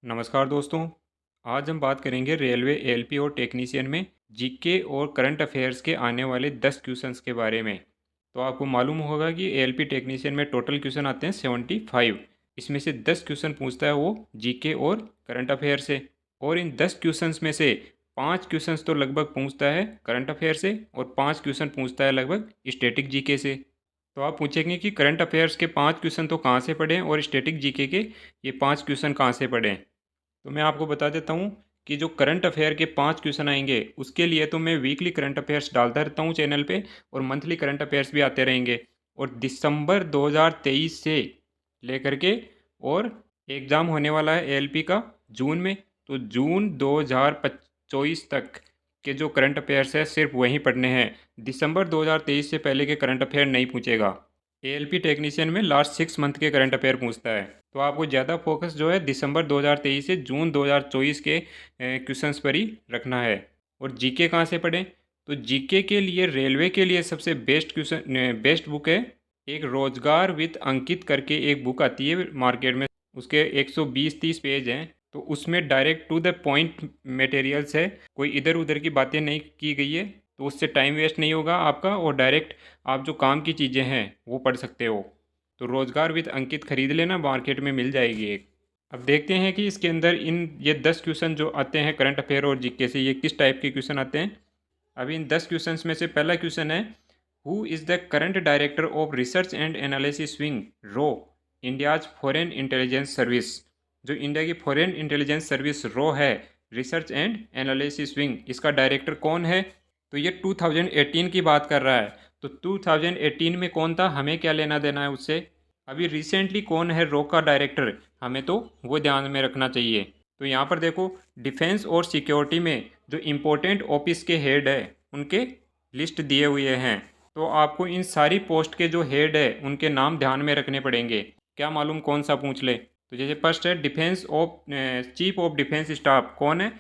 नमस्कार दोस्तों। आज हम बात करेंगे रेलवे एएलपी और टेक्नीशियन में जीके और करंट अफेयर्स के आने वाले 10 क्वेश्चंस के बारे में। तो आपको मालूम होगा कि एएलपी टेक्नीशियन में टोटल क्वेश्चन आते हैं 75। इसमें से 10 क्वेश्चन पूछता है वो जीके और करंट अफेयर से, और इन 10 क्वेश्चंस में से 5 क्वेश्चंस तो लगभग पूछता है करंट अफेयर से और 5 क्वेश्चन पूछता है लगभग स्टैटिक जीके से। तो आप पूछेंगे कि करंट अफेयर्स के 5 क्वेश्चन तो कहाँ से पढ़ें और स्टैटिक जीके के ये 5 क्वेश्चन कहाँ से पढ़ें। तो मैं आपको बता देता हूँ कि जो करंट अफेयर के 5 क्वेश्चन आएंगे उसके लिए तो मैं वीकली करंट अफेयर्स डालता रहता हूँ चैनल पे, और मंथली करंट अफेयर्स भी आते रहेंगे। और दिसंबर 2023 से लेकर के, और एग्ज़ाम होने वाला है एएलपी का जून में, तो जून 2024 तक के जो करंट अफेयर्स है सिर्फ वहीं पढ़ने हैं। दिसंबर 2023 से पहले के करंट अफेयर नहीं पूछेगा। एएलपी टेक्नीशियन में लास्ट 6 मंथ के करंट अफेयर पूछता है, तो आपको ज़्यादा फोकस जो है दिसंबर 2023 से जून 2024 के क्वेश्चंस पर ही रखना है। और जीके कहाँ से पढ़ें, तो जीके के लिए रेलवे के लिए सबसे बेस्ट बुक है एक रोजगार विद अंकित करके एक बुक आती है मार्केट में। उसके 120-30 पेज हैं, तो उसमें direct to the point materials है, कोई इधर उधर की बातें नहीं की गई है, तो उससे टाइम वेस्ट नहीं होगा आपका, और डायरेक्ट आप जो काम की चीज़ें हैं वो पढ़ सकते हो। तो रोजगार विद अंकित खरीद लेना, मार्केट में मिल जाएगी एक। अब देखते हैं कि इसके अंदर इन ये 10 क्वेश्चन जो आते हैं करंट अफेयर और जीके से, ये किस टाइप के क्वेश्चन आते हैं। अभी इन 10 क्वेश्चंस में से पहला क्वेश्चन है, who is the current director of research and analysis wing रो इंडियाज फॉरेन इंटेलिजेंस सर्विस। जो इंडिया की फॉरेन इंटेलिजेंस सर्विस रो है, रिसर्च एंड एनालिसिस विंग, इसका डायरेक्टर कौन है। तो ये 2018 की बात कर रहा है, तो 2018 में कौन था हमें क्या लेना देना है उससे। अभी रिसेंटली कौन है रो का डायरेक्टर, हमें तो वो ध्यान में रखना चाहिए। तो यहाँ पर देखो, डिफेंस और सिक्योरिटी में जो इम्पोर्टेंट ऑफिस के हेड है उनके लिस्ट दिए हुए हैं। तो आपको इन सारी पोस्ट के जो हेड है उनके नाम ध्यान में रखने पड़ेंगे। क्या मालूम कौन सा पूछ ले। तो जैसे फर्स्ट है defence of chief of defence staff कौन है,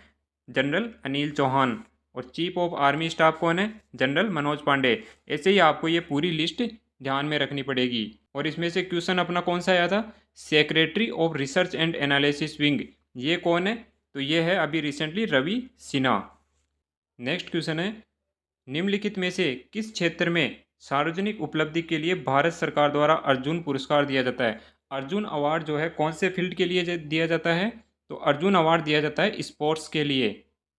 जनरल अनिल चौहान। और चीफ ऑफ आर्मी स्टाफ कौन है, जनरल मनोज पांडे। ऐसे ही आपको ये पूरी लिस्ट ध्यान में रखनी पड़ेगी। और इसमें से क्वेश्चन अपना कौन सा आया था, secretary of research and analysis wing, ये कौन है, तो ये है अभी recently Ravi Sinha. Next question है, निम्नलिखित में से किस क्षेत्र में सार्वजनिक उपलब्धि के लिए भारत सरकार द्वारा अर्जुन पुरस्कार दिया जाता है। अर्जुन अवार्ड जो है कौन से फील्ड के लिए दिया जाता है, तो अर्जुन अवार्ड दिया जाता है स्पोर्ट्स के लिए।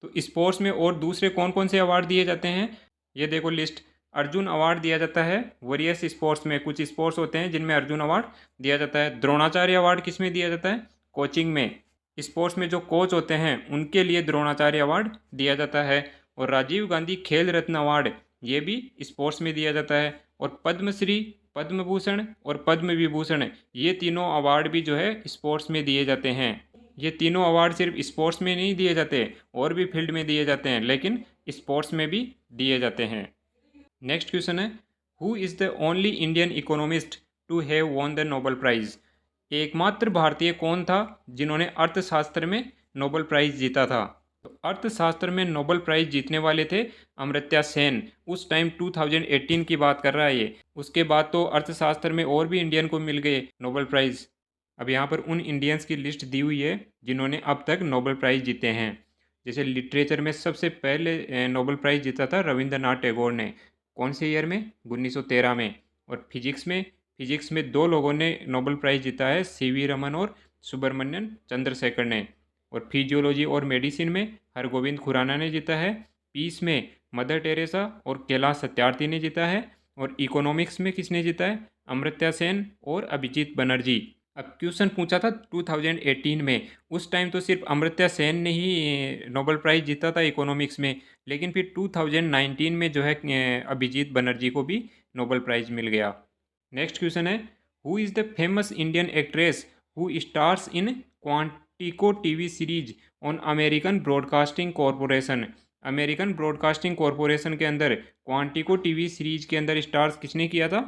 तो स्पोर्ट्स में और दूसरे कौन कौन से अवार्ड दिए जाते हैं, ये देखो लिस्ट। अर्जुन अवार्ड दिया जाता है वॉरियर्स स्पोर्ट्स में, कुछ स्पोर्ट्स होते हैं जिनमें अर्जुन अवार्ड दिया जाता है। द्रोणाचार्य अवार्ड किस में दिया जाता है, कोचिंग में। स्पोर्ट्स में जो कोच होते हैं उनके लिए द्रोणाचार्य अवार्ड दिया जाता है। और राजीव गांधी खेल रत्न अवार्ड ये भी स्पोर्ट्स में दिया जाता है। और पद्मश्री, पद्म भूषण और पद्म विभूषण, ये तीनों अवार्ड भी जो है स्पोर्ट्स में दिए जाते हैं। ये तीनों अवार्ड सिर्फ स्पोर्ट्स में नहीं दिए जाते, और भी फील्ड में दिए जाते हैं, लेकिन स्पोर्ट्स में भी दिए जाते हैं। नेक्स्ट क्वेश्चन है, who is the only Indian economist to have won the Nobel prize. एकमात्र भारतीय कौन था जिन्होंने अर्थशास्त्र में नोबेल प्राइज़ जीता था। तो अर्थशास्त्र में नोबेल प्राइज़ जीतने वाले थे अमर्त्य सेन। उस टाइम 2018 की बात कर रहा है ये। उसके बाद तो अर्थशास्त्र में और भी इंडियन को मिल गए नोबेल प्राइज़। अब यहाँ पर उन इंडियंस की लिस्ट दी हुई है जिन्होंने अब तक नोबेल प्राइज़ जीते हैं। जैसे लिटरेचर में सबसे पहले नोबेल प्राइज़ जीता था रविंद्रनाथ टैगोर ने, कौन से ईयर में, 1913 में। और फिजिक्स में दो लोगों ने नोबेल प्राइज़ जीता है, सीवी रमन और सुब्रमण्यन चंद्रशेखर ने। और फिजियोलॉजी और मेडिसिन में हरगोविंद खुराना ने जीता है। पीस में मदर टेरेसा और कैलाश सत्यार्थी ने जीता है। और इकोनॉमिक्स में किसने जीता है, अमर्त्य सेन और अभिजीत बनर्जी। अब क्वेश्चन पूछा था 2018 में, उस टाइम तो सिर्फ अमर्त्य सेन ने ही नोबेल प्राइज़ जीता था इकोनॉमिक्स में, लेकिन फिर 2019 में जो है अभिजीत बनर्जी को भी नोबेल प्राइज़ मिल गया। नेक्स्ट क्वेश्चन है, who is the famous Indian actress who stars in Quantico TV series on American broadcasting corporation. American broadcasting corporation के अंदर क्वांटिको टीवी सीरीज के अंदर स्टार्स किसने किया था,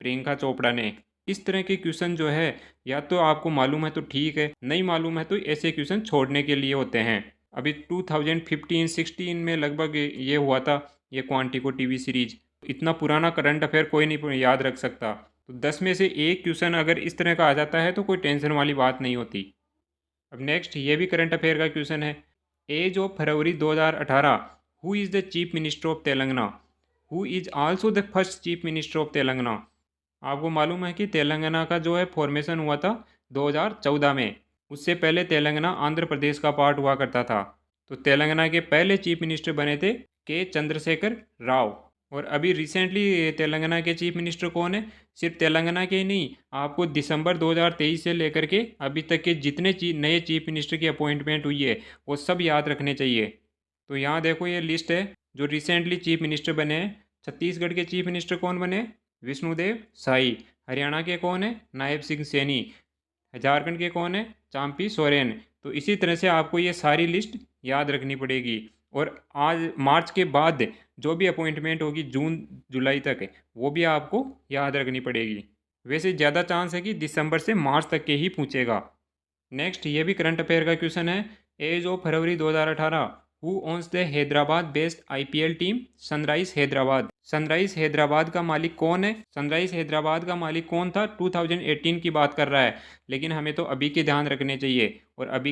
प्रियंका चोपड़ा ने। इस तरह के क्वेश्चन जो है या तो आपको मालूम है तो ठीक है, नहीं मालूम है तो ऐसे क्वेश्चन छोड़ने के लिए होते हैं। अभी 2015-16 में लगभग ये हुआ था, ये क्वांटिको टीवी सीरीज। इतना पुराना करंट अफेयर कोई नहीं याद रख सकता। तो 10 में से एक क्वेश्चन अगर इस तरह का आ जाता है तो कोई टेंशन वाली बात नहीं होती। अब नेक्स्ट ये भी करंट अफेयर का क्वेश्चन है। As of February 2018, who is the chief minister of Telangana, who is also the first chief minister of Telangana. आपको मालूम है कि तेलंगाना का जो है फॉर्मेशन हुआ था 2014 में। उससे पहले तेलंगाना आंध्र प्रदेश का पार्ट हुआ करता था। तो तेलंगाना के पहले चीफ मिनिस्टर बने थे के चंद्रशेखर राव। और अभी रिसेंटली तेलंगाना के चीफ मिनिस्टर कौन है? सिर्फ तेलंगाना के ही नहीं, आपको दिसंबर 2023 से लेकर के अभी तक के जितने नए चीफ मिनिस्टर की अपॉइंटमेंट हुई है वो सब याद रखने चाहिए। तो यहाँ देखो ये लिस्ट है जो रिसेंटली चीफ मिनिस्टर बने हैं। छत्तीसगढ़ के चीफ मिनिस्टर कौन बने? विष्णुदेव साई। हरियाणा के कौन है? नायब सिंह सैनी। झारखंड के कौन है? चांपी सोरेन। तो इसी तरह से आपको ये सारी लिस्ट याद रखनी पड़ेगी। और आज मार्च के बाद जो भी अपॉइंटमेंट होगी जून जुलाई तक, वो भी आपको याद रखनी पड़ेगी। वैसे ज़्यादा चांस है कि दिसंबर से मार्च तक के ही पूछेगा। नेक्स्ट ये भी करंट अफेयर का क्वेश्चन है। As of February 2018, who owns the Hyderabad based IPL team Sunrise Hyderabad. Sunrise Hyderabad का मालिक कौन है? सनराइज हैदराबाद का मालिक कौन था? 2018 की बात कर रहा है, लेकिन हमें तो अभी के ध्यान रखने चाहिए। और अभी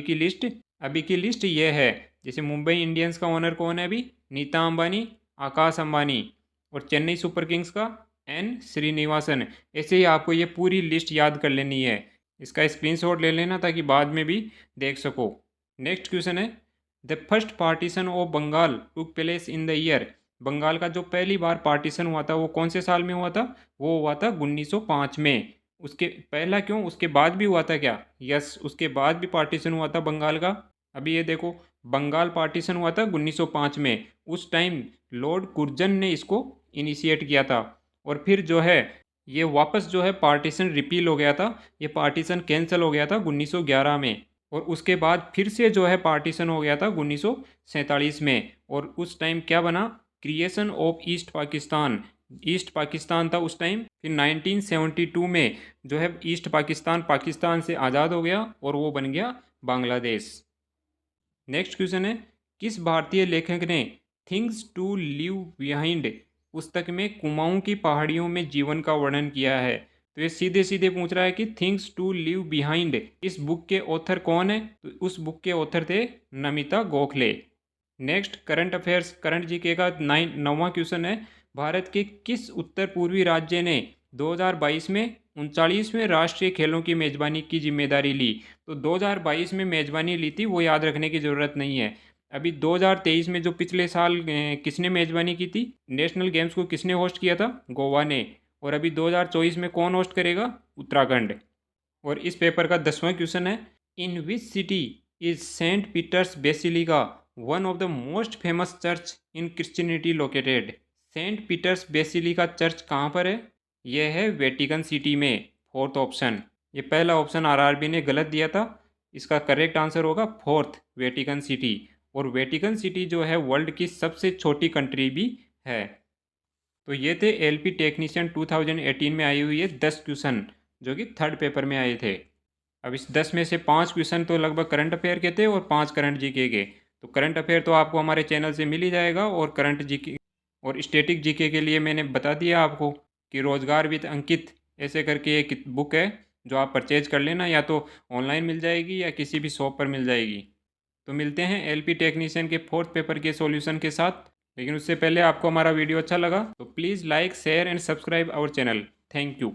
की लिस्ट ये है। जैसे मुंबई इंडियंस का ओनर कौन है अभी? नीता अंबानी, आकाश अंबानी। और चेन्नई सुपर किंग्स का एन श्रीनिवासन। ऐसे ही आपको ये पूरी लिस्ट याद कर लेनी है। इसका स्क्रीनशॉट ले लेना ताकि बाद में भी देख सको। नेक्स्ट क्वेश्चन है। The first partition of Bengal took place in the year. Bengal का जो पहली बार पार्टीशन हुआ था वो कौन से साल में हुआ था? वो हुआ था 1905 में। उसके पहला क्यों, उसके बाद भी हुआ था क्या? यस, उसके बाद भी पार्टीशन हुआ था बंगाल का। अभी ये देखो, बंगाल पार्टीशन हुआ था 1905 में। उस टाइम लॉर्ड कुर्जन ने इसको इनिशिएट किया था। और फिर जो है ये वापस जो है पार्टीशन रिपील हो गया था। ये पार्टीशन कैंसिल हो गया था 1911 में। और उसके बाद फिर से जो है पार्टीशन हो गया था 1947 में। और उस टाइम क्या बना? Creation of east Pakistan. East Pakistan था उस टाइम। फिर 1972 में जो है ईस्ट पाकिस्तान पाकिस्तान से आज़ाद हो गया और वो बन गया बांग्लादेश। नेक्स्ट क्वेश्चन है। किस भारतीय लेखक ने थिंग्स टू लीव बिहाइंड पुस्तक में कुमाऊं की पहाड़ियों में जीवन का वर्णन किया है? तो ये सीधे सीधे पूछ रहा है कि थिंग्स टू लीव बिहाइंड इस बुक के ऑथर कौन है? तो उस बुक के ऑथर थे Namita Gokhale. Next current affairs current GK का 9वां क्वेश्चन है। भारत के किस उत्तर पूर्वी राज्य ने 2022 में 39वें राष्ट्रीय खेलों की मेजबानी की जिम्मेदारी ली? तो 2022 में मेजबानी ली थी वो याद रखने की ज़रूरत नहीं है। अभी 2023 में जो पिछले साल किसने मेजबानी की थी नेशनल गेम्स को, किसने होस्ट किया था? गोवा ने। और अभी 2024 में कौन होस्ट करेगा? उत्तराखंड। और इस पेपर का 10वां क्वेश्चन है। In which city is Saint Peter's Basilica one of the most famous church in Christianity located? Saint Peter's Basilica church कहाँ पर है? यह है वेटिकन सिटी में। Fourth option. ये पहला ऑप्शन आरआरबी ने गलत दिया था। इसका करेक्ट आंसर होगा फोर्थ, वेटिकन सिटी। और वेटिकन सिटी जो है वर्ल्ड की सबसे छोटी कंट्री भी है। तो ये थे एलपी टेक्नीशियन 2018 में आई हुई है 10 क्वेश्चन जो कि थर्ड पेपर में आए थे। अब इस 10 में से 5 क्वेश्चन तो लगभग करंट अफेयर के थे और 5 करंट जीके के। तो करंट अफेयर तो आपको हमारे चैनल से मिल ही जाएगा। और करंट जीके और स्टैटिक जीके के लिए मैंने बता दिया आपको कि रोजगार विद अंकित ऐसे करके एक बुक है जो आप परचेज कर लेना, या तो ऑनलाइन मिल जाएगी या किसी भी शॉप पर मिल जाएगी। तो मिलते हैं एलपी टेक्नीशियन के फोर्थ पेपर के सॉल्यूशन के साथ। लेकिन उससे पहले आपको हमारा वीडियो अच्छा लगा तो please like share and subscribe our channel. Thank you.